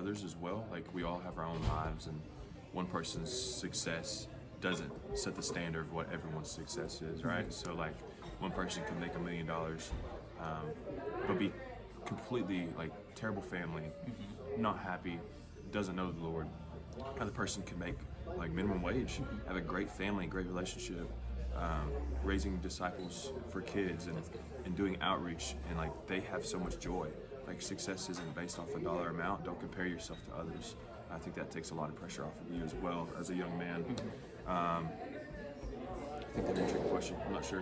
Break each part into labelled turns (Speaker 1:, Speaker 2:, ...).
Speaker 1: others as well. Like, we all have our own lives, and one person's success doesn't set the standard of what everyone's success is, right? So like, one person can make $1 million, but be completely like terrible family, not happy, doesn't know the Lord. Another person can make like minimum wage, have a great family, great relationship, raising disciples for kids and doing outreach, and like they have so much joy. Like, success isn't based off a dollar amount. Don't compare yourself to others. I think that takes a lot of pressure off of you as well as a young man. I think that answered your question. I'm not sure.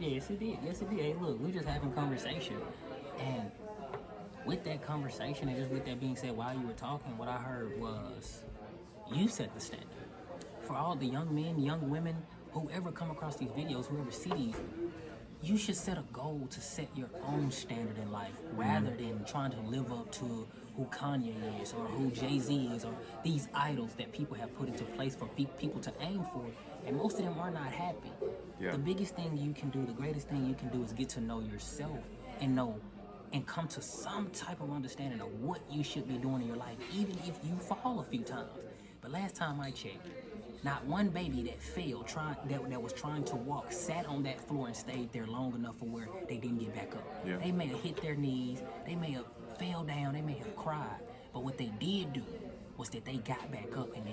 Speaker 2: Yes, it did. Yes, it did. Hey, look, we're just having conversation, and with that conversation and just with that being said, while you were talking, what I heard was you set the standard for all the young men, young women, whoever come across these videos, whoever sees these. You should set a goal to set your own standard in life, rather than trying to live up to who Kanye is or who Jay-Z is, or these idols that people have put into place for people to aim for, and most of them are not happy.
Speaker 1: Yeah.
Speaker 2: The biggest thing you can do, the greatest thing you can do, is get to know yourself and come to some type of understanding of what you should be doing in your life, even if you fall a few times. But last time I checked, not one baby that failed, that was trying to walk, sat on that floor and stayed there long enough for where they didn't get back up.
Speaker 1: Yeah.
Speaker 2: They may have hit their knees, they may have fell down, they may have cried, but what they did do was that they got back up and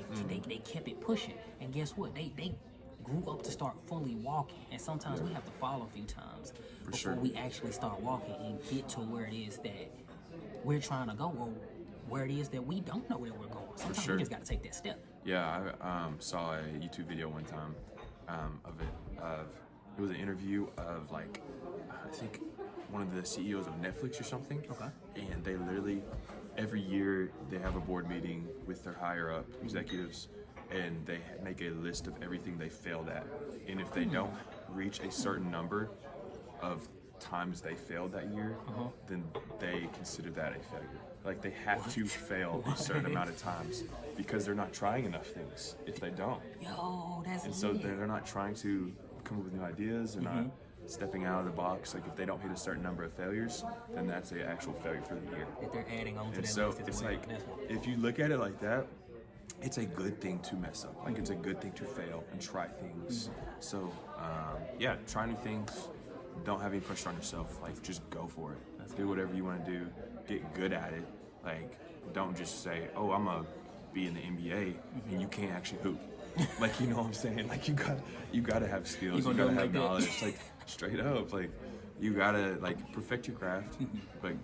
Speaker 2: they kept it pushing. And guess what? They grew up to start fully walking. And sometimes we have to fall a few times before we actually start walking and get to where it is that we're trying to go, or where it is that we don't know where we're going. Sometimes we just got to take that step.
Speaker 1: Yeah, I saw a YouTube video one time it was an interview of like, I think one of the CEOs of Netflix or something. Okay. And they literally, every year they have a board meeting with their higher up executives, and they make a list of everything they failed at. And if they don't reach a certain number of times they failed that year, then they consider that a failure. Like, they have to fail a certain amount of times because they're not trying enough things if they don't.
Speaker 2: Yo, that's
Speaker 1: And so they're not trying to come up with new ideas and not stepping out of the box. Like, if they don't hit a certain number of failures, then that's the actual failure for the year.
Speaker 2: that they're adding on to
Speaker 1: And
Speaker 2: that
Speaker 1: so
Speaker 2: list as
Speaker 1: it's
Speaker 2: well.
Speaker 1: like, if you look at it like that, it's a good thing to mess up. Like, it's a good thing to fail and try things. So, yeah, try new things. Don't have any pressure on yourself. Like, just go for it. Do whatever you want to do. Get good at it. Like, don't just say, oh, I'm gonna be in the NBA, and you can't actually hoop. Like, you know what I'm saying? Like, you gotta have skills. You gotta have knowledge. Like, straight up. Like, you gotta like perfect your craft. But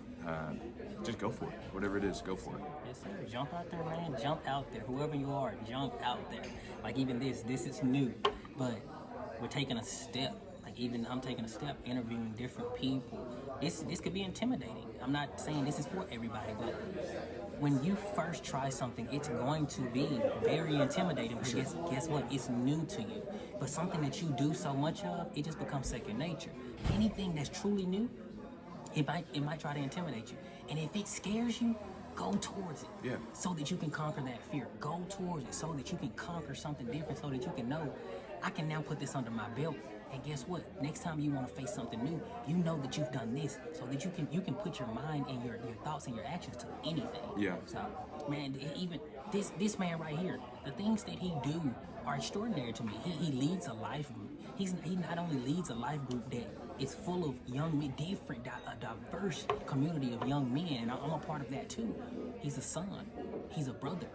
Speaker 1: just go for it. Whatever it is, go for it.
Speaker 2: Yes, sir. Jump out there, man. Jump out there. Whoever you are, jump out there. Like, even this is new, but we're taking a step. Like, even I'm taking a step, interviewing different people. This could be intimidating. I'm not saying this is for everybody, but when you first try something, it's going to be very intimidating. Because guess what? It's new to you. But something that you do so much of, it just becomes second nature. Anything that's truly new, it might try to intimidate you. And if it scares you, go towards it.
Speaker 1: Yeah.
Speaker 2: So that you can conquer that fear. Go towards it so that you can conquer something different, so that you can know, I can now put this under my belt. And guess what? Next time you want to face something new, you know that you've done this, so that you can put your mind and your thoughts and your actions to anything.
Speaker 1: Yeah.
Speaker 2: So, man, even this man right here, the things that he do are extraordinary to me. He leads a life group. He not only leads a life group that is full of young men, a diverse community of young men, and I'm a part of that too. He's a son. He's a brother.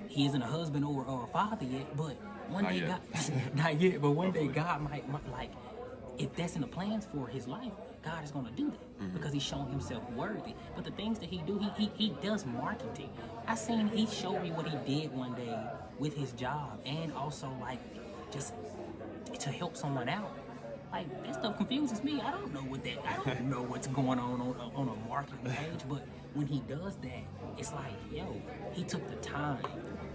Speaker 2: He isn't a husband or a father yet, but one day God, not yet, but one day God might like, if that's in the plans for his life, God is going to do that because he's shown himself worthy. But the things that he do, he does marketing. He showed me what he did one day with his job, and also like just to help someone out. Like, that stuff confuses me. I don't know what's going on a marketing page, but when he does that, it's like, yo, he took the time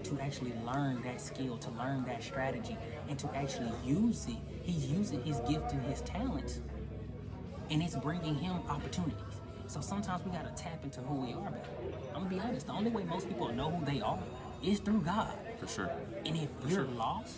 Speaker 2: to actually learn that skill, to learn that strategy, and to actually use it. He's using his gift and his talents, and it's bringing him opportunities. So sometimes we gotta tap into who we are, man. I'm gonna be honest, the only way most people know who they are is through God.
Speaker 1: For sure.
Speaker 2: And if you're lost,